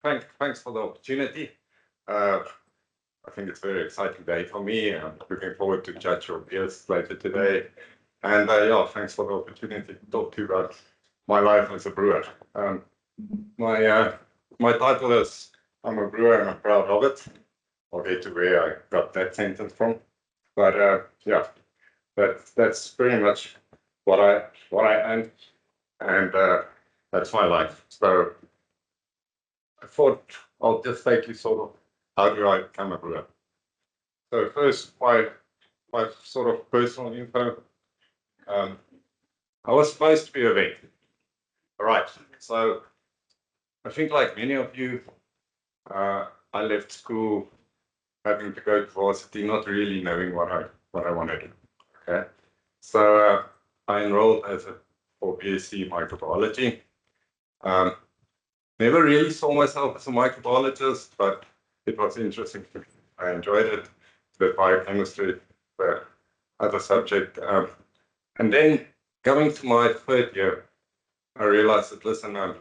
Thanks for the opportunity. Uh, I think it's a very exciting day for me. I'm looking forward to judge your beers later today. And yeah, thanks for the opportunity to talk to you about my life as a brewer. My my title is I'm a brewer and I'm proud of it. I'll get to where I got that sentence from. But yeah, that's pretty much what I am, and that's my life. So I thought I'll just take you sort of how do I become a brewer. So first, my sort of personal info. Um, I was supposed to be a vet. All right. So I think like many of you, I left school having to go to varsity, not really knowing what I wanted to do. Okay. So I enrolled as a for BSc microbiology. Um, Never really saw myself as a microbiologist, but it was interesting to me. I enjoyed it, the biochemistry, the other subject. And then coming to my third year, I realized that, listen, I'm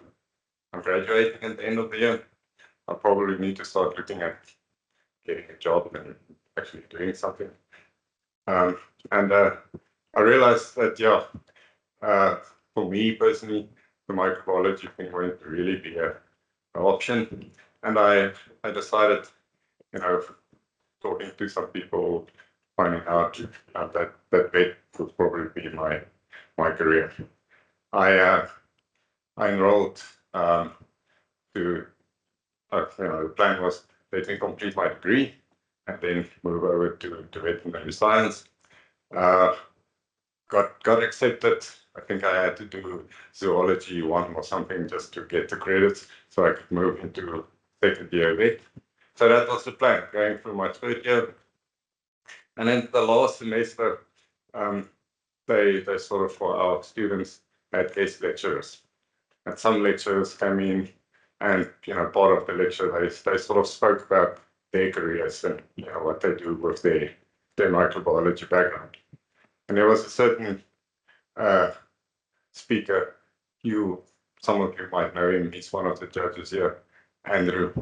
graduating at the end of the year. I probably need to start looking at getting a job and actually doing something. Um, and I realized that, yeah, for me personally, the microbiology thing won't really be an option. And I decided, you know, talking to some people, finding out that vet would probably be my career. I I enrolled to the plan was let me complete my degree and then move over to veterinary science. Uh, got accepted. I think I had to do zoology one or something just to get the credits so I could move into second year vet. So that was the plan, going through my third year. And then the last semester, um, they sort of for our students had guest lecturers. And some lecturers came in and part of the lecture they sort of spoke about their careers and what they do with their microbiology background. And there was a certain speaker, some of you might know him, he's one of the judges here, Andrew.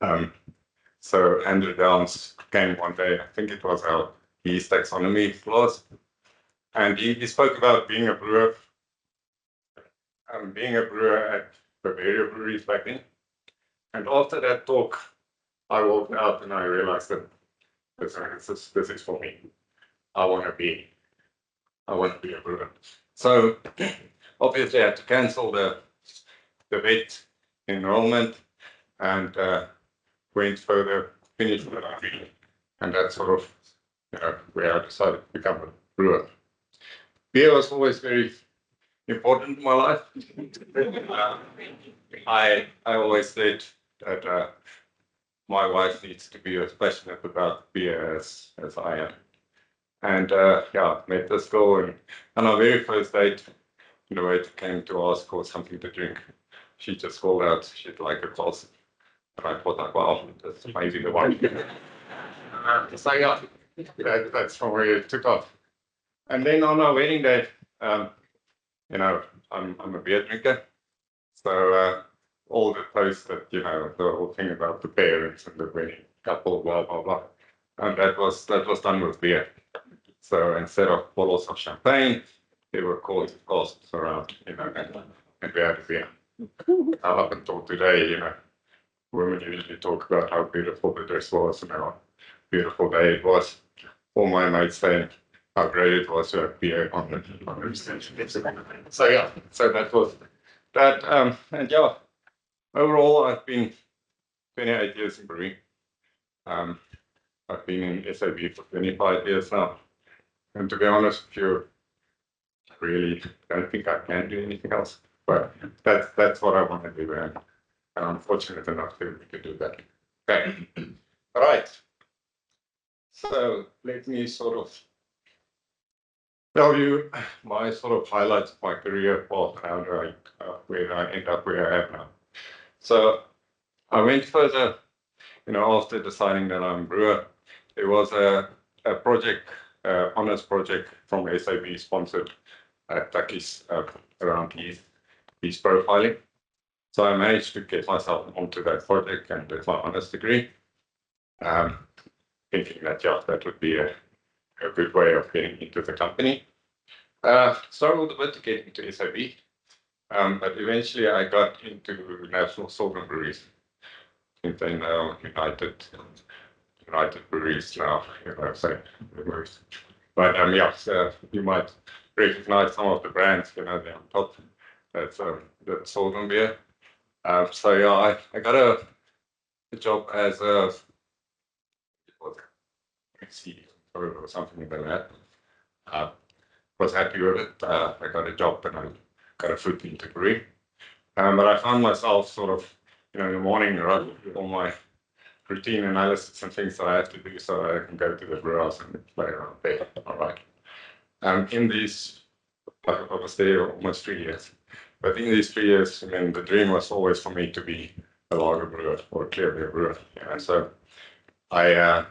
Um, so Andrew Downs came one day, I think it was our yeast taxonomy class, and he spoke about being a brewer at Bavaria breweries back then. And after that talk, I walked out and I realized that this is for me. I want to be a brewer. So obviously I had to cancel the vet enrollment and went further, finished my degree, and that's sort of where I decided to become a brewer. Beer was always very important in my life. I always said that my wife needs to be as passionate about beer as I am. And yeah, met this girl, and on our very first date, the waiter came to ask for something to drink. She just called out she'd like a glass. And I thought, like, wow, that's amazing. The wine. So yeah, that's from where it took off. And then on our wedding day, I'm a beer drinker. So all the posts that, the whole thing about the parents and the wedding couple, blah, blah, blah. And that was done with beer. So instead of bottles of champagne, they were called glasses around, and we had a beer. Up until today, women usually talk about how beautiful the dress was and how beautiful day it was. All my mates saying how great it was to have beer on the reception. So yeah, so that was that. And yeah, overall, I've been 28 years in brewing. I've been in SAB for 25 years now. And to be honest with you, I really don't think I can do anything else. But that's what I want to do, and I'm fortunate enough to do that. Okay. All right. So let me sort of tell you my sort of highlights of my career path, where I end up where I am now. So I went further, after deciding that I'm a brewer. There was a project, honors project from SAB sponsored at Takis around yeast profiling. So I managed to get myself onto that project and did my honours degree, thinking that, yeah, that would be a good way of getting into the company. Struggled a bit to get into SAB, but eventually I got into National Southern Breweries. I think they know United Breweries now, so they moved. But yeah, so you might recognize some of the brands, they're on top. That's the Southern beer. So yeah, I got a job as a CEO or something like that. Was happy with it. I got a job and I got a foot into brewing. But I found myself sort of, in the morning, right, with all my routine analysis and things that I have to do so I can go to the brew house and play around there. All right. In these, I was there almost 3 years. But in these 3 years, the dream was always for me to be a lager brewer or a clear beer brewer. So I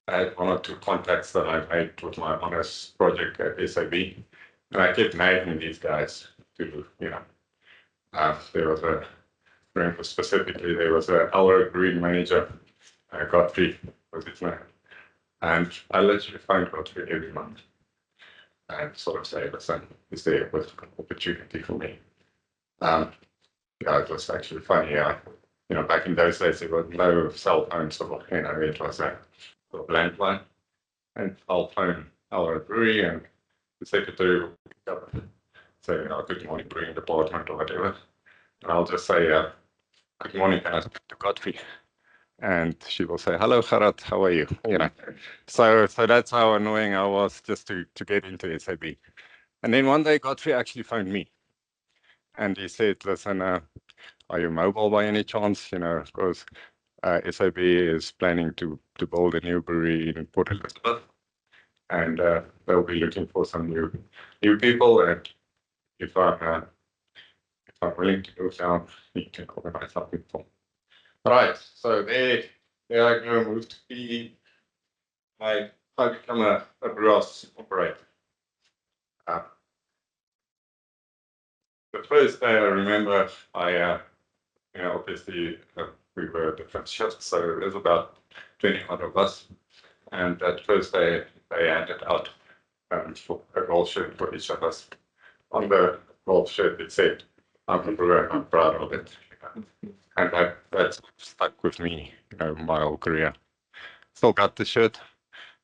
had one or two contacts that I made with my honors project at SAB, and I kept nagging these guys to, there was a, remember specifically, there was an Elroy brewing manager, Godfrey was his name, and I literally phoned Godfrey every month and sort of say, listen, is there an opportunity for me? Yeah, it was actually funny. Back in those days, there was no cell phones, so it was a sort of landline. And I'll phone Elroy Brewery and the secretary will pick up and say, good morning, brewing department or whatever. And I'll just say, good morning, can I speak to Godfrey? And she will say, hello, Gerhard, how are you? So that's how annoying I was just to get into SAB. And then one day Godfrey actually phoned me and he said, listen, are you mobile by any chance? Because SAB is planning to build a new brewery in Port Elizabeth, and they'll be looking for some new people. And if I'm willing to move down, you can organize something for me. All right, so there I go, moved to PE. I become a brew house operator. The first day I remember, obviously we were different shifts, so there's about 20 odd of us. And that first day they handed out for a gold shirt for each of us. On the gold shirt it said, I'm a brewer, I'm proud of it. And that stuck with me, my whole career. Still got the shirt.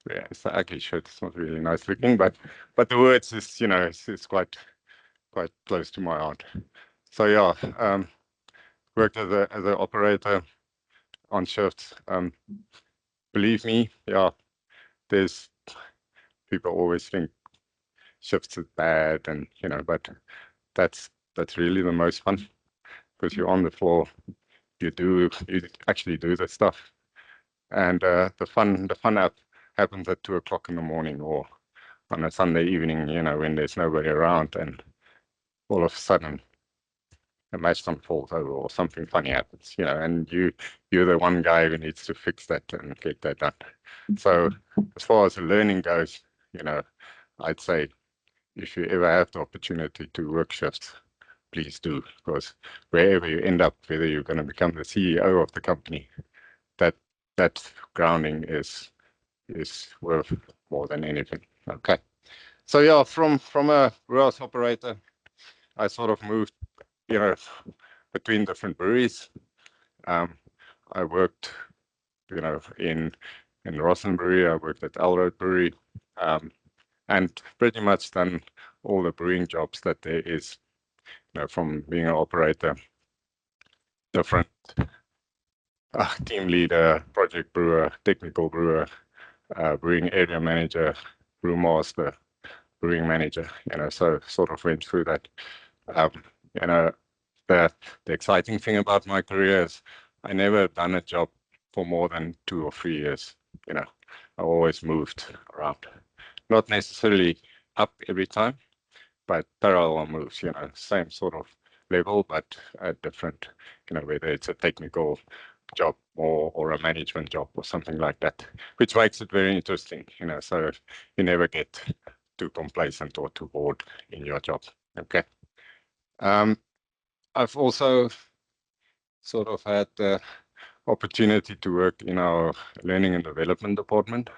Yeah, it's an ugly shirt. It's not really nice looking, but the words is, it's quite close to my heart. So yeah, worked as an operator on shifts. Believe me, yeah, there's people always think shifts is bad, and but that's really the most fun because you're on the floor, you actually do the stuff, and the fun happens at 2 o'clock in the morning or on a Sunday evening, when there's nobody around, and all of a sudden a matchstum falls over or something funny happens, and you're the one guy who needs to fix that and get that done. So as far as the learning goes, I'd say if you ever have the opportunity to work shifts, please do, because wherever you end up, whether you're going to become the CEO of the company, that grounding is worth more than anything. Okay. So yeah, from a warehouse operator, I sort of moved, between different breweries. I worked, in Rossen Brewery, I worked at Elroy Brewery, and pretty much done all the brewing jobs that there is, from being an operator, different team leader, project brewer, technical brewer, brewing area manager, brewmaster, brewing manager, so sort of went through that. The exciting thing about my career is I never done a job for more than 2 or 3 years. I always moved around, not necessarily up every time, but parallel moves, same sort of level, but at different, whether it's a technical job or a management job or something like that, which makes it very interesting, so you never get too complacent or too bored in your job. Okay. I've also sort of had the opportunity to work in our learning and development department.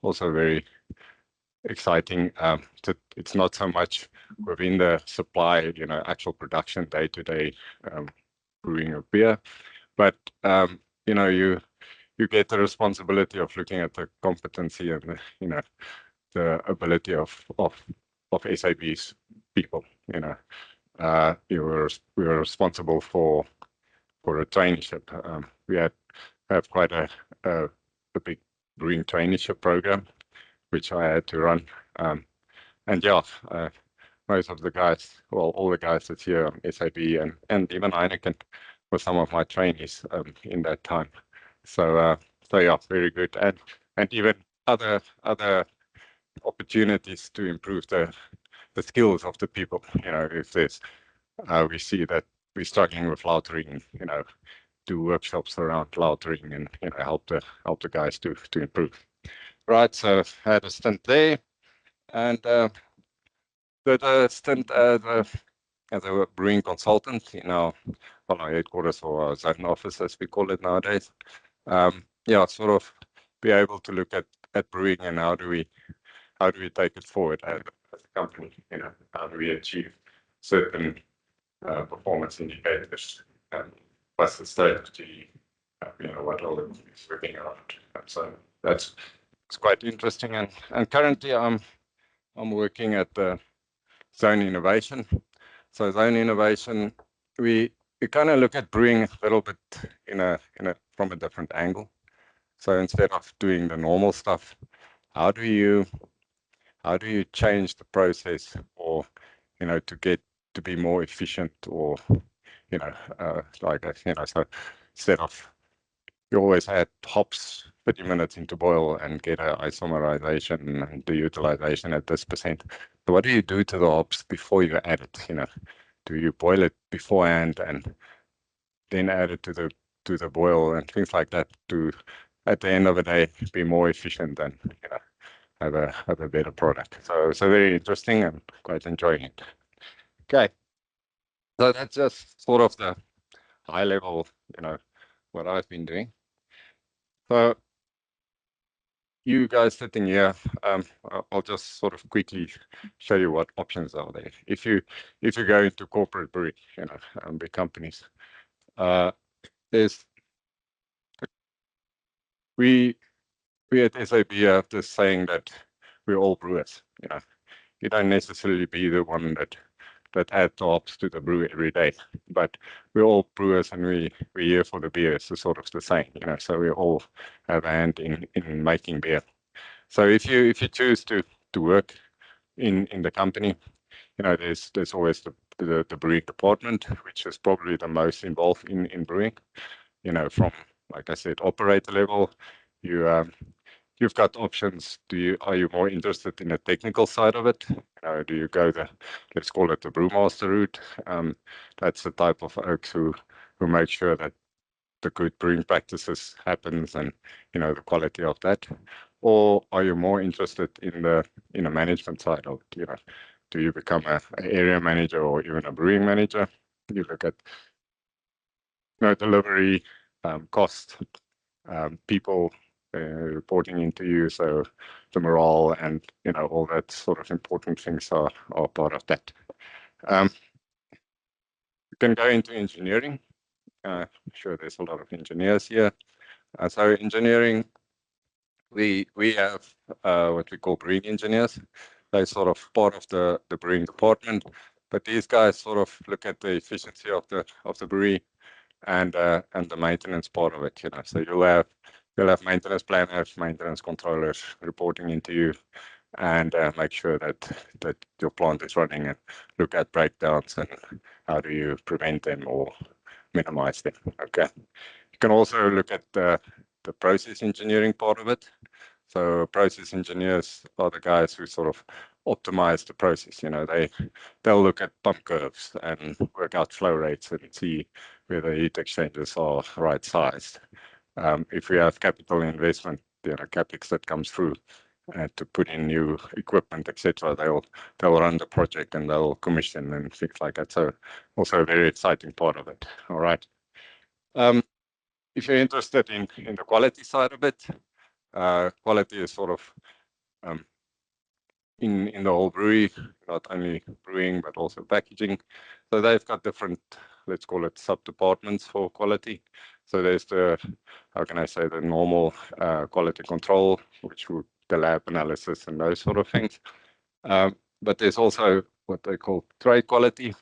Also very exciting. It's not so much within the supply, actual production day-to-day brewing of beer, but you get the responsibility of looking at the competency and the ability of SAB's people. We were responsible for a traineeship. We have quite a big brewing traineeship program, which I had to run. And yeah, most of the guys, well, all the guys that's here on SAB and even Heineken were some of my trainees in that time. So yeah, very good. And even other opportunities to improve the skills of the people. If there's we see that we're struggling with lautering, do workshops around lautering and help the guys to improve. Right, so I had a stint there, and did a stint as a brewing consultant in our headquarters or our zone office, as we call it nowadays. Yeah, sort of be able to look at brewing and how do we take it forward as a company. How do we achieve certain performance indicators, plus the strategy, what all is working around. So it's quite interesting. And currently I'm working at the Zone Innovation. So Zone Innovation, we kind of look at brewing a little bit from a different angle. So instead of doing the normal stuff, how do you change the process, or to get to be more efficient, or so instead of, you always had hops 30 minutes into boil and get a isomerization and the utilization at this percent. So what do you do to the hops before you add it? Do you boil it beforehand and then add it to the boil and things like that to, at the end of the day, be more efficient and have a better product. So very interesting and quite enjoying it. Okay, so that's just sort of the high level, what I've been doing. So you guys sitting here, I'll just sort of quickly show you what options are there. If you go into corporate brewing, big companies, we at SAB have this saying that we're all brewers. You don't necessarily be the one that adds hops to the brew every day, but we're all brewers and we're here for the beer. It's sort of the same, so we all have a hand in making beer. So if you choose to work in the company, there's always the brewing department, which is probably the most involved in brewing. From, like I said, operator level, you've got options. Are you more interested in the technical side of it? Do you go let's call it the brewmaster route? That's the type of folks who make sure that the good brewing practices happens and the quality of that. Or are you more interested in the management side of it? Do you become an area manager or even a brewing manager? You look at delivery, cost, people reporting into you, so the morale and all that sort of important things are part of that. You can go into engineering. I'm sure there's a lot of engineers here. So engineering, we have what we call brewing engineers. They're sort of part of the brewing department, but these guys sort of look at the efficiency of the brewery and the maintenance part of it. So you'll have maintenance planners, maintenance controllers reporting into you, and make sure that your plant is running, and look at breakdowns and how do you prevent them or minimize them. Okay. You can also look at the process engineering part of it. So process engineers are the guys who sort of optimize the process. They'll look at pump curves and work out flow rates and see whether heat exchangers are right sized. If we have capital investment, capex that comes through to put in new equipment, etc., they'll run the project and they'll commission and things like that. So also a very exciting part of it. All right. If you're interested in the quality side of it, quality is sort of um, in the whole brewery, not only brewing but also packaging. So they've got different, let's call it sub departments for quality. So there's the, how can I say, the normal quality control, which would the lab analysis and those sort of things. But there's also what they call trade quality.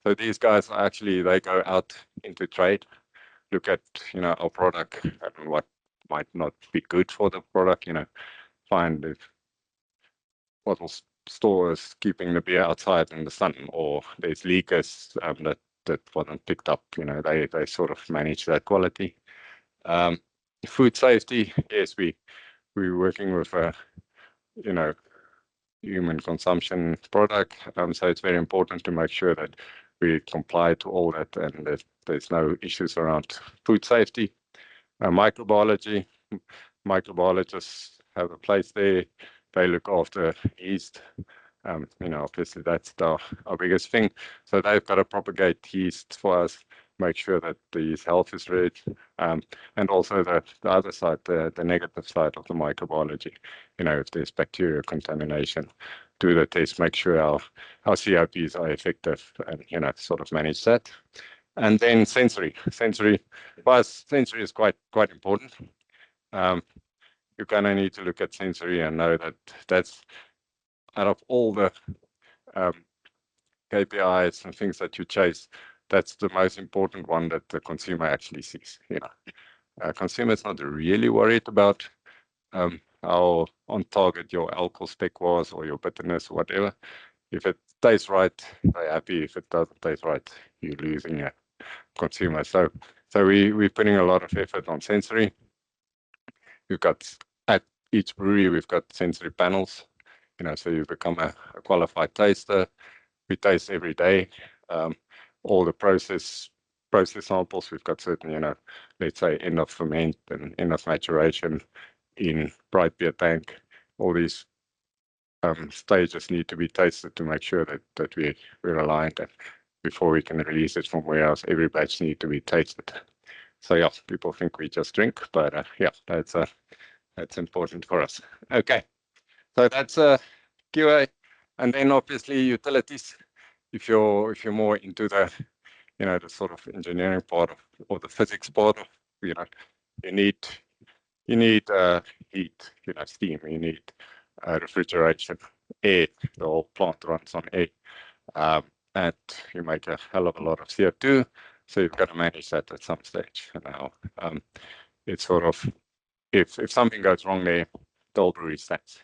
So these guys are actually, they go out into trade, look at, our product and what might not be good for the product, find if what will store is keeping the beer outside in the sun, or there's leakers that wasn't picked up. They sort of manage that quality. Um, Food safety, yes, we're working with you know human consumption product, so it's very important to make sure that we comply to all that and that there's no issues around food safety. Microbiology, microbiologists have a place there. They look after yeast. Obviously that's our biggest thing. So they've got to propagate yeast for us, make sure that the yeast health is right, and also the other side, the negative side of the microbiology. If there's bacterial contamination, do the test, make sure our COPs are effective, and sort of manage that. And then sensory, for us, sensory is quite important. You kind of need to look at sensory and know that that's out of all the um, KPIs and things that you chase, that's the most important one that the consumer actually sees. Consumer is not really worried about how on target your alcohol spec was or your bitterness or whatever. If it tastes right, they're happy. If it doesn't taste right, you're losing a consumer. So we're putting a lot of effort on sensory. We've got at each brewery, we've got sensory panels. So you become a qualified taster. We taste every day. All the process samples, we've got certain, let's say end of ferment and end of maturation in bright beer tank. All these stages need to be tasted to make sure that we're aligned, and before we can release it from warehouse, every batch need to be tasted. So yeah, people think we just drink, but yeah, that's important for us. Okay, so that's QA, and then obviously utilities. If you're more into the the sort of engineering part of, or the physics part of, you need heat, steam, you need refrigeration, air. The whole plant runs on air, and you make a hell of a lot of CO2. So you've got to manage that at some stage. Now, it's sort of, if something goes wrong there, the whole brewery stands.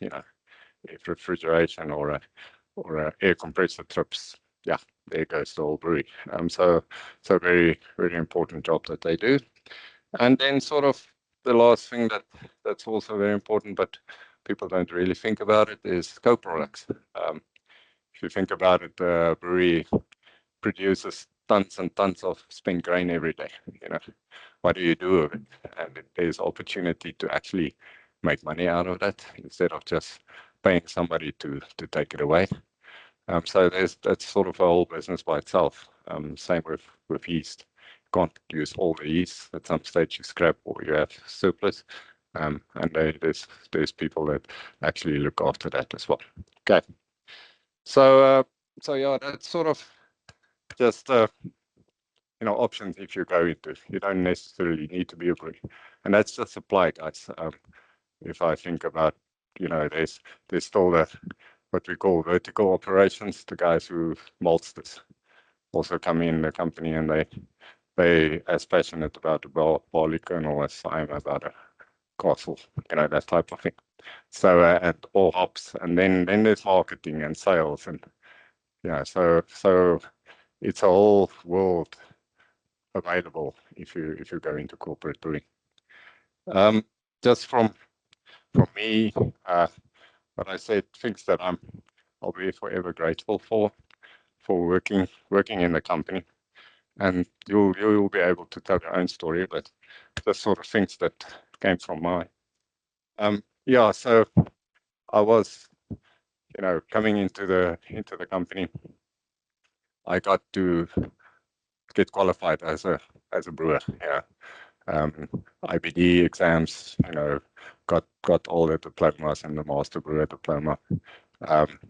If refrigeration or a air compressor trips, yeah, there goes the whole brewery. So very, very important job that they do. And then sort of the last thing that's also very important, but people don't really think about it, is co-products. If you think about it, the brewery produces tons and tons of spent grain every day. What do you do with it? And there's opportunity to actually make money out of that instead of just paying somebody to take it away. So that's sort of a whole business by itself. Same with yeast. You can't use all the yeast. At some stage you scrap or you have surplus. And there's people that actually look after that as well. Okay. So yeah, that's sort of just options if you go into. You don't necessarily need to be a brewery, and that's just supply, guys. If I think about, there's still what we call vertical operations. The guys who maltsters also come in the company, and they as passionate about the barley kernel as I am about a castle, that type of thing. So and all hops, and then there's marketing and sales, and so it's a whole world available if you go into corporate brewing. Just from me, what I said, things that I'll be forever grateful for working in the company, and you'll be able to tell your own story, but the sort of things that came from mine. Yeah, so I was, coming into the company, I got to get qualified as a brewer. Yeah, IBD exams. Got all the diplomas and the master brewer diploma,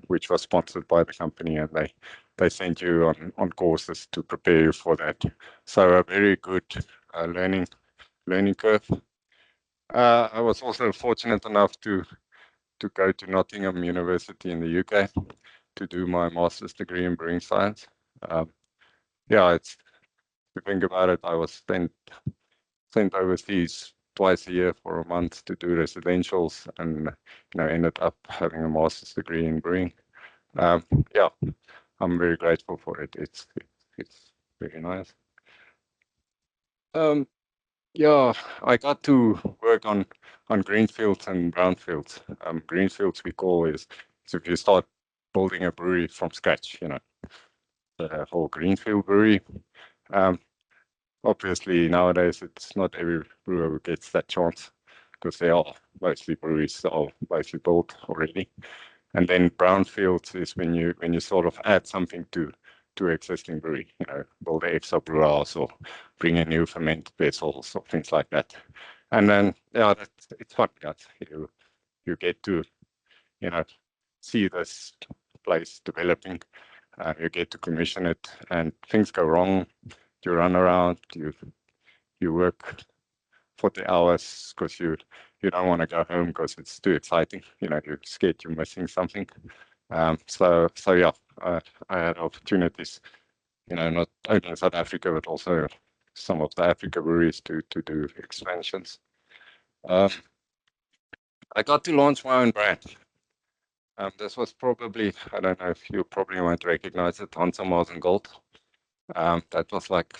which was sponsored by the company, and they sent you on courses to prepare you for that. So a very good learning curve. I was also fortunate enough to go to Nottingham University in the UK to do my master's degree in brewing science. Yeah, it's to think about it, I was sent overseas twice a year for a month to do residentials, and ended up having a master's degree in brewing. Yeah, I'm very grateful for it. It's very nice. Yeah, I got to work on greenfields and brownfields. Greenfields we call is if you start building a brewery from scratch, the whole greenfield brewery. Obviously nowadays it's not every brewer who gets that chance because they are mostly breweries that are mostly built already. And then brownfields is when you sort of add something to existing brewery, build a extra brew house or bring in new ferment vessels or things like that. And then it's fun, guys. You get to see this place developing. You get to commission it, and things go wrong. You run around. You work 40 hours because you don't want to go home because it's too exciting. You're scared you're missing something. So yeah, I had opportunities, not only in South Africa, but also some of the Africa breweries to do expansions. I got to launch my own brand. This was probably, I don't know if you probably won't recognize it, Hansa Mars and Gold. That was like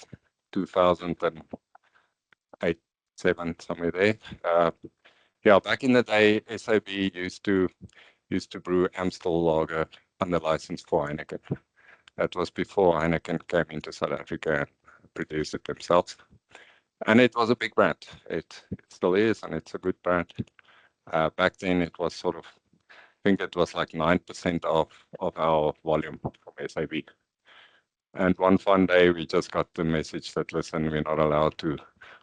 2008, 7, somewhere there. Yeah, back in the day, SAB used to brew Amstel lager under license for Heineken. That was before Heineken came into South Africa and produced it themselves. And it was a big brand. It still is, and it's a good brand. Back then, it was sort of, I think it was like 9% of our volume from SAB. And one fun day, we just got the message that, listen, we're not allowed to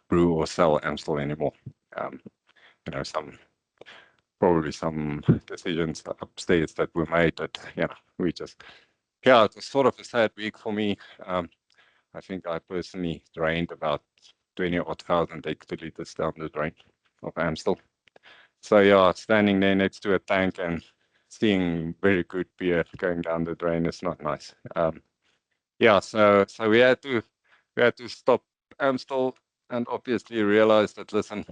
brew or sell Amstel anymore. Probably some decisions upstairs that were made that, we just, it was sort of a sad week for me. I think I personally drained about 20,000 hectoliters down the drain of Amstel. So yeah, standing there next to a tank and seeing very good beer going down the drain is not nice. Yeah, so we had to stop Amstel and obviously realize that, listen,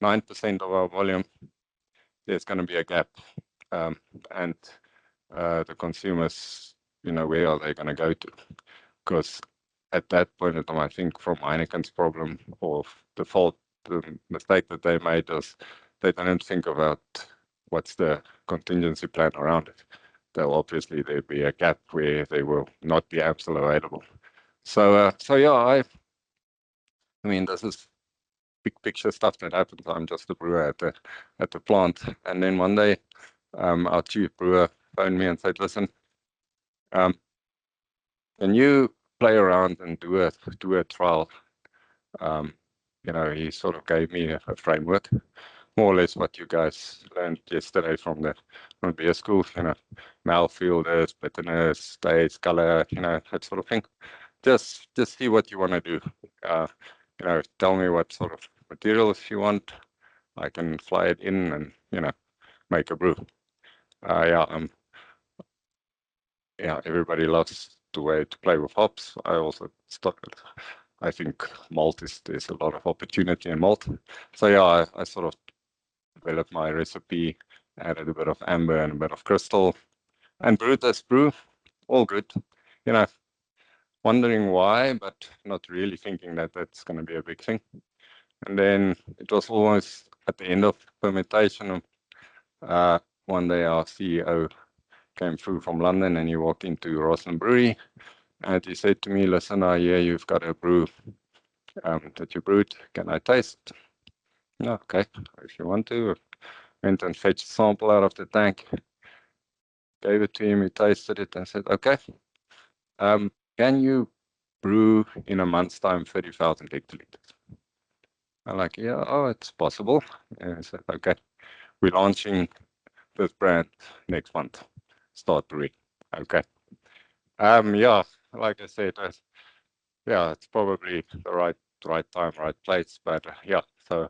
9% of our volume, there's going to be a gap, and the consumers, where are they going to go to? Because at that point in time, I think from Heineken's problem or the fault, the mistake that they made is they didn't think about what's the contingency plan around it. There'll be a gap where there will not be Amstel available. So yeah, I mean, this is big picture stuff that happens. I'm just a brewer at the plant, and then one day, our chief brewer phoned me and said, "Listen, can you play around and do a trial?" He sort of gave me a framework, more or less what you guys learned yesterday from beer school. Mouthfeel, bitterness, stage, color, that sort of thing. Just see what you want to do. Tell me what sort of materials you want. I can fly it in and make a brew. Everybody loves the way to play with hops. I also started. I think there's a lot of opportunity in malt. So yeah, I sort of developed my recipe, added a bit of amber and a bit of crystal, and brewed this brew. All good. Wondering why, but not really thinking that that's going to be a big thing. And then it was almost at the end of fermentation. One day our CEO came through from London and he walked into Roslyn Brewery and he said to me, "Listen, I hear you've got a brew that you brewed. Can I taste?" "No, okay, if you want to." Went and fetched a sample out of the tank, gave it to him, he tasted it and said, "Okay, can you brew in a month's time 30,000 hectoliters. I'm like, yeah, oh, it's possible. And I said, okay, we're launching this brand next month. Start brewing. Okay. Yeah, like I said, yeah, it's probably the right time, right place. But yeah, so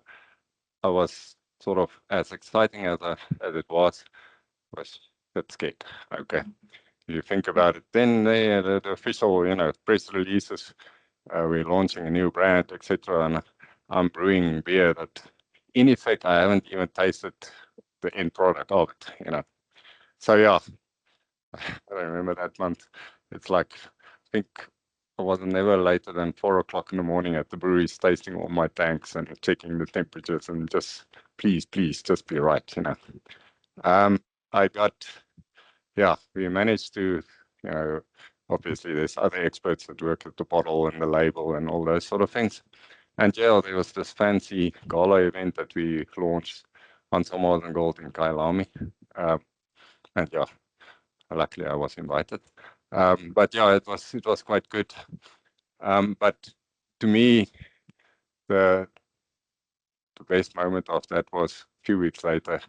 I was sort of as exciting as it was a bit scared. Okay. You think about it, then the official, press releases, we're launching a new brand, etc. And I'm brewing beer that, in effect, I haven't even tasted the end product of it. So yeah, I remember that month. It's like, I think I was never later than 4 o'clock in the morning at the breweries, tasting all my tanks and checking the temperatures and just, please, just be right. I got, yeah, we managed to, you know, obviously there's other experts that work at the bottle and the label and all those sort of things. And yeah, there was this fancy gala event that we launched on some Modern Gold in Kailami. And yeah, luckily I was invited. But yeah, it was quite good. But to me, the best moment of that was a few weeks later.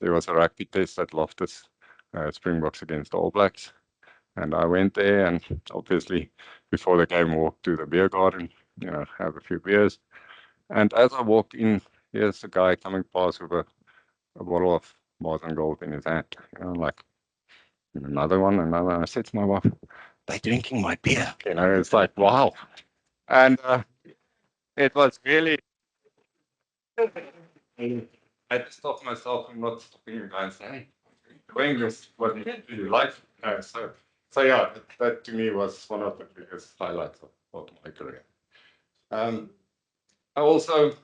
There was a rugby test at Loftus, Springboks against the All Blacks. And I went there and obviously before the game walked to the beer garden, have a few beers. And as I walked in, here's a guy coming past with a bottle of Modern Gold in his hand. Like another one, another. I said to my wife, they're drinking my beer. It's like, wow. And it was really, I had to stop myself from not stopping the guy and say, hey, doing this, what do you like? So yeah, that to me was one of the biggest highlights of my career. I also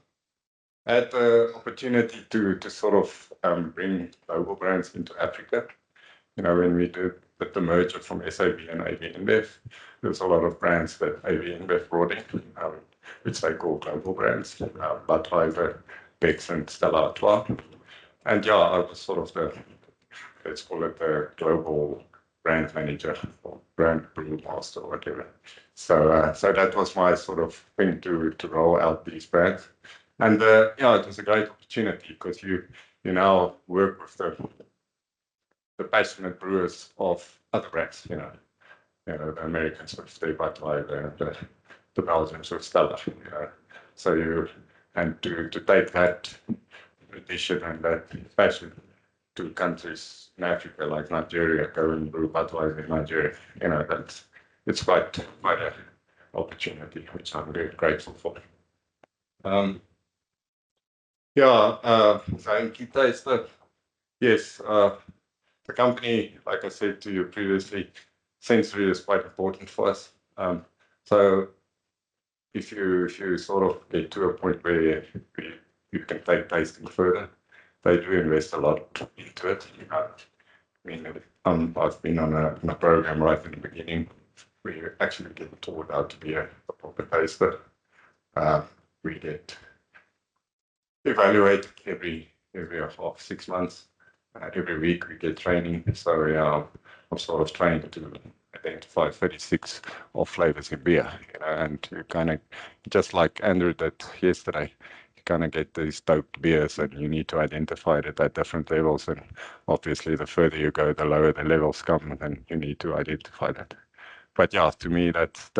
had the opportunity to sort of bring global brands into Africa. When we did the merger from SAB and AB InBev, there's a lot of brands that AB InBev brought in, which they call global brands, Budweiser, Beck's, and Stella Artois. And yeah, I was sort of let's call it the global brand manager or brand brew master or whatever. So that was my sort of thing to roll out these brands. And yeah, it was a great opportunity because you now work with the passionate brewers of other brands, the Americans with Stay Budweiser, the Belgians with Stella, So to take that tradition and that passion to countries in Africa like Nigeria, go and brew Budweiser in Nigeria, it's quite an opportunity, which I'm very grateful for. Yeah, thank you, Taster. Yes, the company, like I said to you previously, sensory is quite important for us. So if you sort of get to a point where you can take tasting further, they do invest a lot into it. I mean, I've been on a program right in the beginning where you actually get taught how to be a proper taster. We get evaluated every half 6 months. Every week we get training. So yeah, I'm sort of trying to identify 36 off flavors in beer, and you kind of, just like Andrew did yesterday, you kind of get these doped beers and you need to identify it at different levels. And obviously the further you go, the lower the levels come, and you need to identify that. But yeah, to me, that's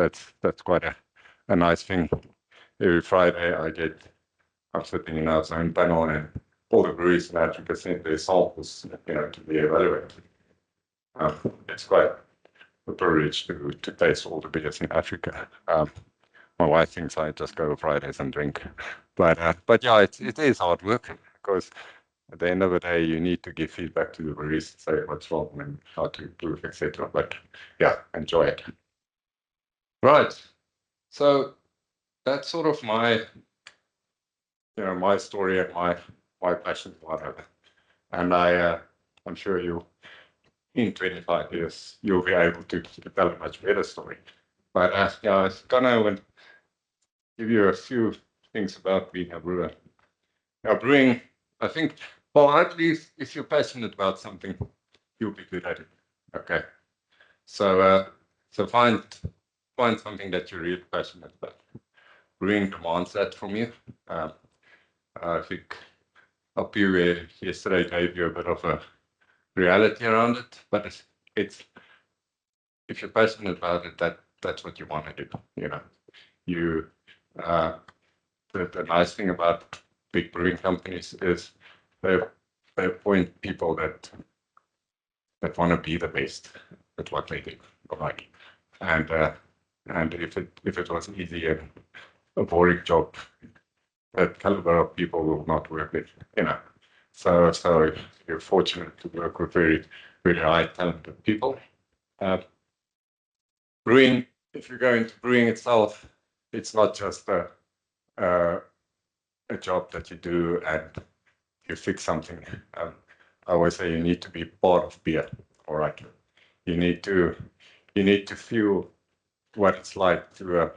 quite a nice thing. Every Friday I'm sitting in our zone panel and all the breweries in Africa send their samples, to be evaluated. It's quite a privilege to taste all the beers in Africa. My wife thinks I just go Fridays and drink, but yeah, it is hard work because at the end of the day, you need to give feedback to the breweries, say what's wrong and how to improve, etc. But yeah, enjoy it. Right. So that's sort of my story and my passion for it. And I'm sure in 25 years, you'll be able to tell a much better story. But yeah, I was gonna give you a few things about being a brewer. Now, brewing, I think, well, I believe if you're passionate about something, you'll be good at it. Okay. So find find something that you're really passionate about. Brewing demands that from you. I think up you yesterday gave you a bit of a reality around it, but it's if you're passionate about it, that's what you want to do. You know, you the nice thing about big brewing companies is they they appoint people that want to be the best at what they do, right? And if it was easy and a boring job, that caliber of people will not work it, you know. So you're fortunate to work with very high talented people. Uh, brewing, if you go into brewing itself, it's not just a, a job that you do and you fix something. I always say you need to be part of beer. All right, you need to feel what it's like to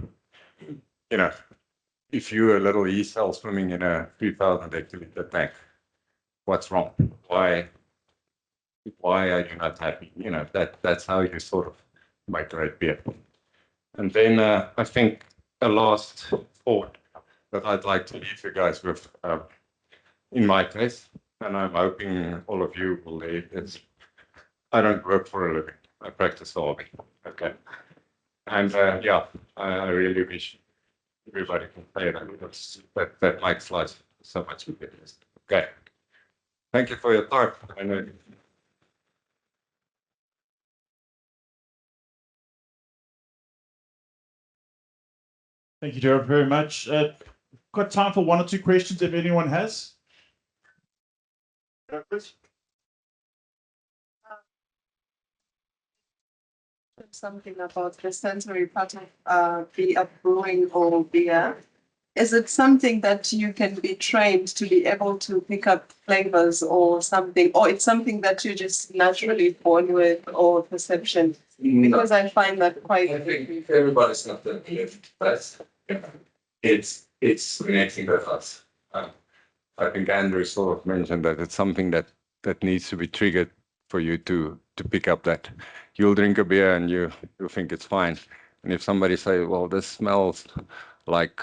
you know, if you're a little E cell swimming in a 3,000 hectoliter tank, what's wrong? Why are you not happy? You know, that's how you sort of migrate beer. And then I think a last thought that I'd like to leave you guys with, in my case, and I'm hoping all of you will leave, is I don't work for a living. I practice the hobby. Okay. And yeah, I really wish everybody can say that. That makes life so much easier. Okay. Thank you for your time. I know. Thank you, Gerhard, very much. Got time for one or two questions if anyone has. Something about the sensory part of beer brewing or beer. Is it something that you can be trained to be able to pick up flavors or something, or it's something that you just naturally born with or perception? Because I find that quite. I think everybody's not the gift. That's it's connecting with us. I think Andrew sort of mentioned that it's something that needs to be triggered for you to pick up that. You'll drink a beer and you think it's fine, and if somebody say, "Well, this smells like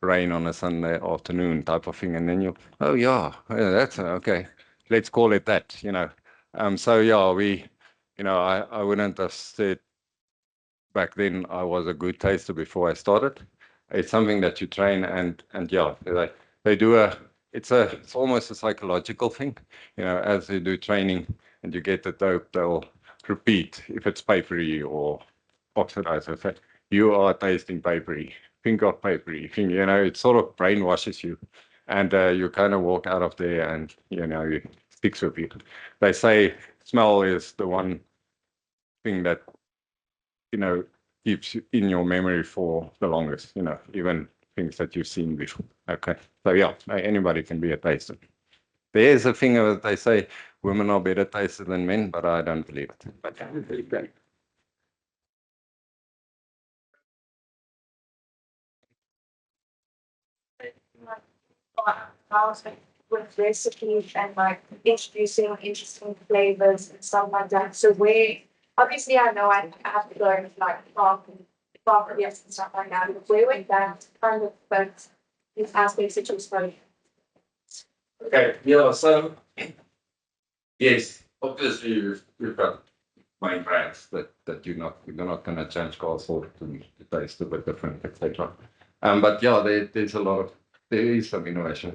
rain on a Sunday afternoon," type of thing, and then you, "Oh yeah, that's okay. Let's call it that," you know. So yeah, I wouldn't have said back then I was a good taster before I started. It's something that you train and yeah, they do it's almost a psychological thing. You know, as they do training and you get the dope, they'll repeat if it's papery or oxidized. Say, you are tasting papery. Think of papery. Think, you know, it sort of brainwashes you. And you kind of walk out of there and, you know, it sticks with you. They say smell is the one thing that you know, keeps in your memory for the longest, you know, even things that you've seen before. Okay. So yeah, anybody can be a taster. There is a thing that they say women are better tasters than men, but I don't believe it. But okay. With recipes and like introducing interesting flavors and stuff like that. So where obviously I know I have to learn like farm yes and stuff like that. But where would that kind of fit these aspects that you spoke? Okay, yeah, so yes, obviously you've got main brands that you're not going to change castle to taste a bit different, etc. But yeah, there's a lot of there is some innovation.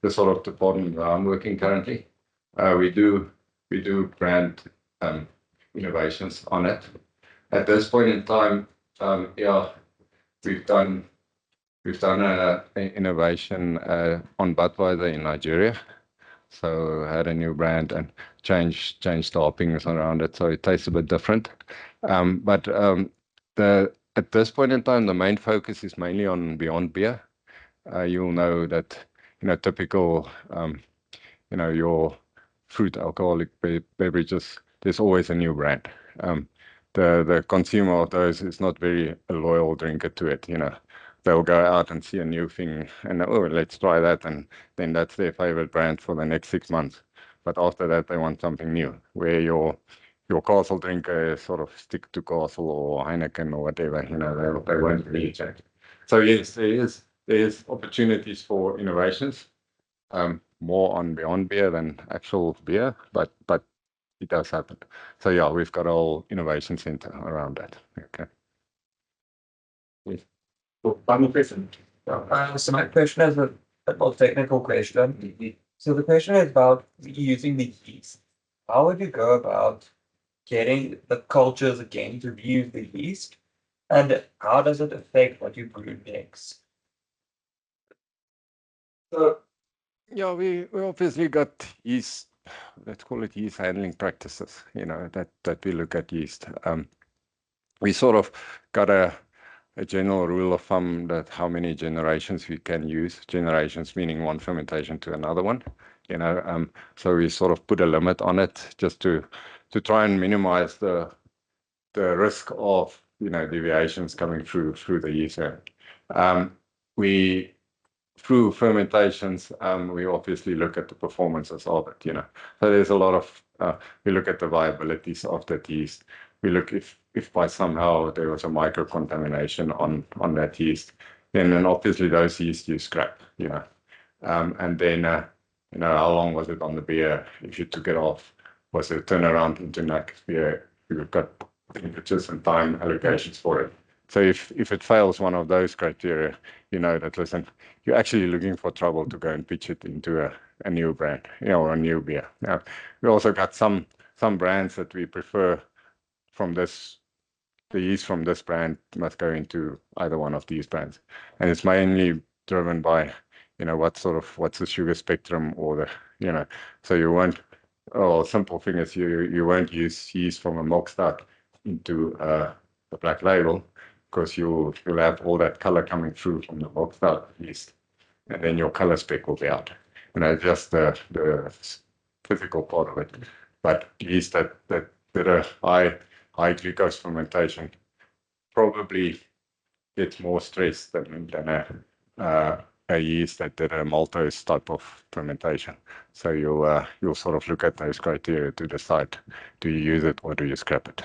The sort of department where I'm working currently, we do brand innovations on it. At this point in time, yeah, we've done an innovation on Budweiser in Nigeria. So had a new brand and changed the toppings around it, so it tastes a bit different. But the at this point in time, the main focus is mainly on Beyond Beer. You'll know that typical your fruit alcoholic beverages. There's always a new brand. The consumer of those is not very a loyal drinker to it. They'll go out and see a new thing and let's try that, and then that's their favorite brand for the next 6 months. But after that, they want something new. Where your your castle drinker sort of stick to Castle or Heineken or whatever, they won't really change. So yes, there is opportunities for innovations, more on beyond beer than actual beer, but it does happen. So yeah, we've got a whole innovation center around that. Okay. Yes. Final question. So my question is a more technical question. So the question is about using the yeast. How would you go about getting the cultures again to reuse the yeast? And how does it affect what you brew next? So yeah, we obviously got yeast, let's call it yeast handling practices, that we look at yeast. We sort of got a general rule of thumb that how many generations we can use, generations meaning one fermentation to another one, so we sort of put a limit on it just to try and minimize the risk of, deviations coming through the yeast. We through fermentations, we obviously look at the performances of it, So there's a lot of, we look at the viabilities of that yeast. We look if by somehow there was a microcontamination on that yeast, then obviously those yeast you scrap, And then, how long was it on the beer? If you took it off, was it turnaround into next beer? We've got temperatures and time allocations for it. So if it fails one of those criteria, that, listen, you're actually looking for trouble to go and pitch it into a new brand, or a new beer. Now, we also got some brands that we prefer from this. The yeast from this brand must go into either one of these brands, and it's mainly driven by, what's the sugar spectrum or the, so you won't. Oh, simple thing is you won't use yeast from a milk stout into the black label, because you'll have all that color coming through from the milk stout yeast, and then your color spec will be out. Just the physical part of it. But yeast that did a high glucose fermentation probably gets more stress than a yeast that did a maltose type of fermentation. So you'll sort of look at those criteria to decide, do you use it or do you scrap it?